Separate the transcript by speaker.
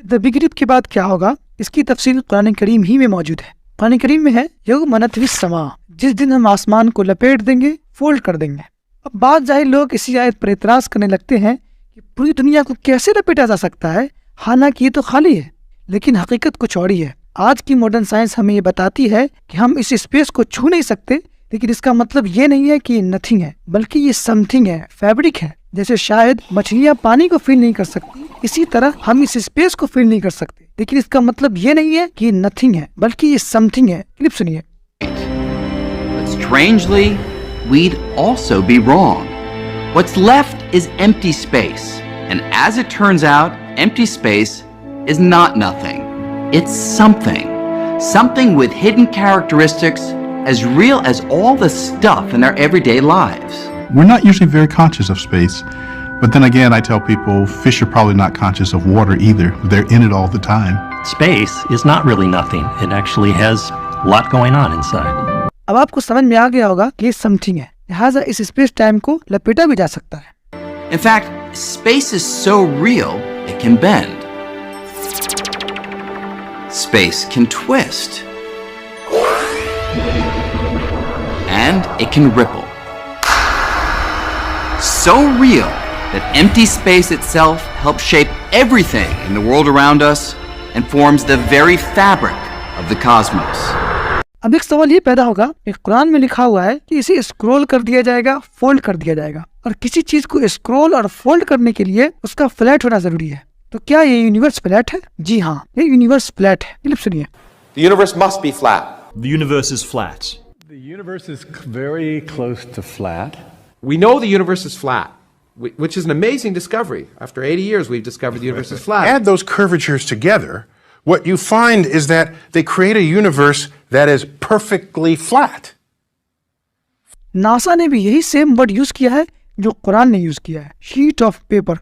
Speaker 1: The big rib के बाद क्या होगा, इसकी तफसील कुरान करीम ही में मौजूद है। कुरान करीम में है यौम नतवी समा, जिस दिन हम आसमान को लपेट देंगे, फोल्ड कर देंगे। अब बात जाहिर लोग इसी आयत पर एतराज करने लगते हैं कि पूरी दुनिया को कैसे लपेटा जा सकता है, हालांकि ये तो खाली है। लेकिन हकीकत कुछ और ही है। आज की मॉडर्न साइंस हमें ये बताती है कि हम इस स्पेस को छू नहीं सकते, लेकिन इसका मतलब ये नहीं है कि ये नथिंग है, बल्कि ये समथिंग है, फैब्रिक है। जैसे शायद मछलियाँ पानी को फील नहीं कर सकती, इसी तरह हम इस स्पेस को फील नहीं कर सकते, लेकिन इसका मतलब ये नहीं है कि ये नथिंग है, बल्कि ये समथिंग है। क्लिप सुनिए।
Speaker 2: But strangely, we'd also be wrong. What's left is empty space. And as it turns out, empty space is not nothing. It's something. Something with hidden characteristics as real as all the stuff in our everyday lives.
Speaker 3: We're not usually very conscious of space. But then again, I tell people fish are probably not conscious of water either. They're in it all the time.
Speaker 4: Space is not really nothing. It actually has a lot going on inside.
Speaker 1: अब आपको समझ में आ गया होगा कि ये something है, लिहाजा इस स्पेस टाइम को लपेटा भी जा सकता है।
Speaker 2: In fact, space is so real, it can bend. Space can twist. And it can ripple. So real that empty space itself helps shape everything in the world around us and forms the very fabric of the cosmos.
Speaker 1: अब एक सवाल ये पैदा होगा, एक कुरान में लिखा हुआ है कि इसे स्क्रॉल कर दिया जाएगा, फोल्ड कर दिया जाएगा, और किसी चीज को स्क्रॉल और फोल्ड करने के लिए उसका फ्लैट होना जरूरी है। तो क्या ये यूनिवर्स फ्लैट है? जी हाँ, ये यूनिवर्स फ्लैट है। क्लिप सुनिए।
Speaker 5: The universe must be flat.
Speaker 6: The universe is flat.
Speaker 7: The universe is very close to flat.
Speaker 5: We know the universe is flat, which is an amazing discovery. After 80 years, we've discovered the universe is flat.
Speaker 8: Add those curvatures together, what you find is that they create a universe that is perfectly flat.
Speaker 1: NASA ने भी यही same word use किया है जो कुरान ने use किया है, sheet of paper.